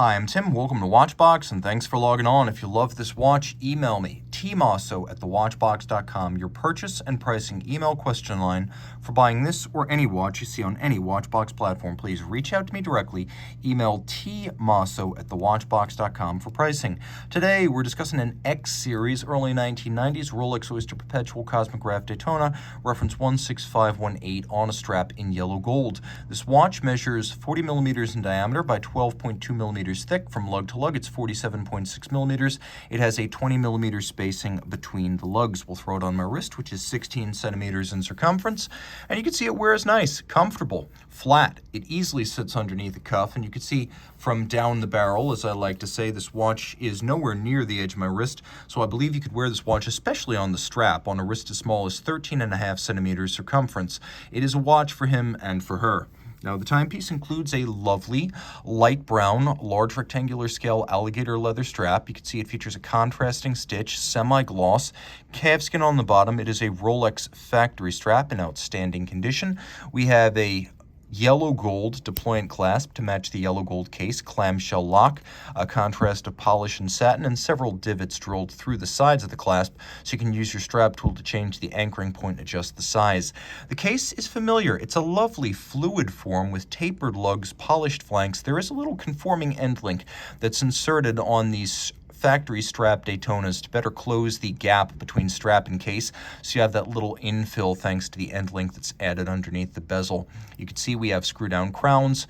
Hi, I'm Tim. Welcome to Watchbox, and thanks for logging on. If you love this watch, email me, tmosso@thewatchbox.com, your purchase and pricing email question line for buying this or any watch you see on any Watchbox platform. Please reach out to me directly. Email tmosso@thewatchbox.com for pricing. Today, we're discussing an X series, early 1990s Rolex Oyster Perpetual Cosmograph Daytona, reference 16518 on a strap in yellow gold. This watch measures 40 millimeters in diameter by 12.2 millimeters thick. From lug to lug, it's 47.6 millimeters. It has a 20 millimeter spacing between the lugs. We'll throw it on my wrist, which is 16 centimeters in circumference. And you can see it wears nice, comfortable, flat. It easily sits underneath the cuff, and you can see from down the barrel, as I like to say, this watch is nowhere near the edge of my wrist. So I believe you could wear this watch, especially on the strap, on a wrist as small as 13.5 centimeters circumference. It is a watch for him and for her. Now, the timepiece includes a lovely light brown, large rectangular scale alligator leather strap. You can see it features a contrasting stitch, semi-gloss, calfskin on the bottom. It is a Rolex factory strap in outstanding condition. We have a yellow gold deployant clasp to match the yellow gold case, clamshell lock, a contrast of polish and satin, and several divots drilled through the sides of the clasp so you can use your strap tool to change the anchoring point and adjust the size. The case is familiar. It's a lovely fluid form with tapered lugs, polished flanks. There is a little conforming end link that's inserted on these factory strap Daytonas to better close the gap between strap and case, so you have that little infill thanks to the end link that's added underneath the bezel. You can see we have screw-down crowns,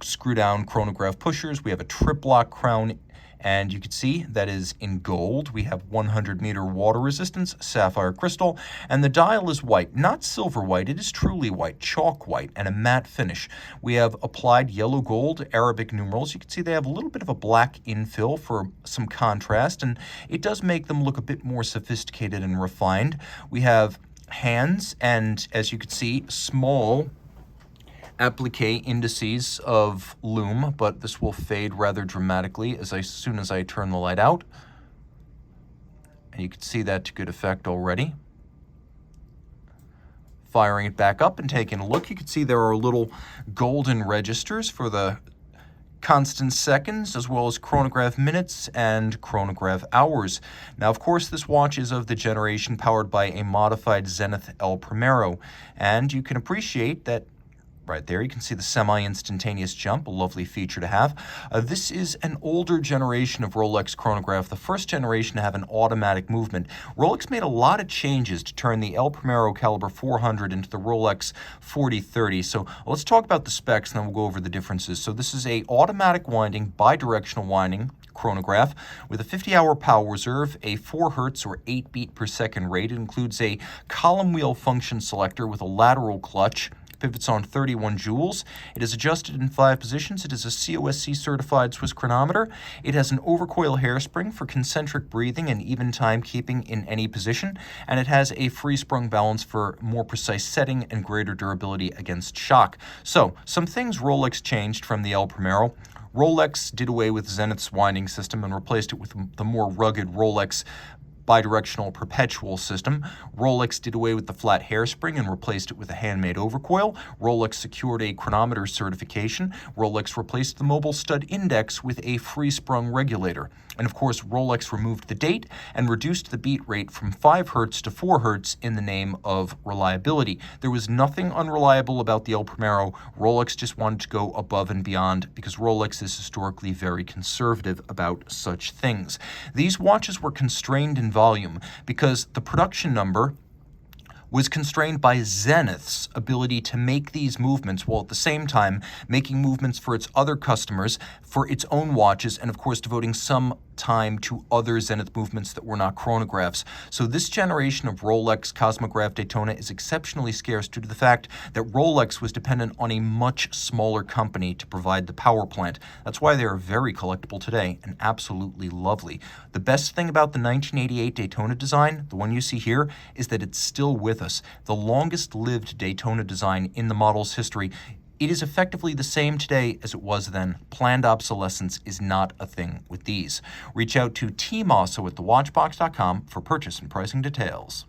screw-down chronograph pushers. We have a trip-lock crown, and you can see that is in gold. We have 100-meter water resistance, sapphire crystal, and the dial is white, not silver white. It is truly white, chalk white, and a matte finish. We have applied yellow gold Arabic numerals. You can see they have a little bit of a black infill for some contrast, and it does make them look a bit more sophisticated and refined. We have hands, and as you can see, small applique indices of lume, but this will fade rather dramatically as soon as I turn the light out. And you can see that to good effect already. Firing it back up and taking a look, you can see there are little golden registers for the constant seconds, as well as chronograph minutes and chronograph hours. Now, of course, this watch is of the generation powered by a modified Zenith Primero, and you can appreciate that right there, you can see the semi-instantaneous jump, a lovely feature to have. This is an older generation of Rolex chronograph, the first generation to have an automatic movement. Rolex made a lot of changes to turn the Primero caliber 400 into the Rolex 4030. So let's talk about the specs, and then we'll go over the differences. So this is a automatic winding, bidirectional winding chronograph with a 50-hour power reserve, a 4 hertz or 8 beat per second rate. It includes a column wheel function selector with a lateral clutch. Pivots on 31 jewels. It is adjusted in 5 positions. It is a COSC certified Swiss chronometer. It has an overcoil hairspring for concentric breathing and even timekeeping in any position. And it has a free sprung balance for more precise setting and greater durability against shock. So, some things Rolex changed from the Primero. Rolex did away with Zenith's winding system and replaced it with the more rugged Rolex bidirectional perpetual system. Rolex did away with the flat hairspring and replaced it with a handmade overcoil. Rolex secured a chronometer certification. Rolex replaced the mobile stud index with a free-sprung regulator. And of course, Rolex removed the date and reduced the beat rate from 5 hertz to 4 hertz in the name of reliability. There was nothing unreliable about the Primero. Rolex just wanted to go above and beyond because Rolex is historically very conservative about such things. These watches were constrained in volume because the production number was constrained by Zenith's ability to make these movements while at the same time making movements for its other customers, for its own watches, and of course devoting some time to other Zenith movements that were not chronographs. So this generation of Rolex Cosmograph Daytona is exceptionally scarce due to the fact that Rolex was dependent on a much smaller company to provide the power plant. That's why they are very collectible today and absolutely lovely. The best thing about the 1988 Daytona design, the one you see here, is that it's still with us. The longest lived Daytona design in the model's history. It is effectively the same today as it was then. Planned obsolescence is not a thing with these. Reach out to Team Mosso at thewatchbox.com for purchase and pricing details.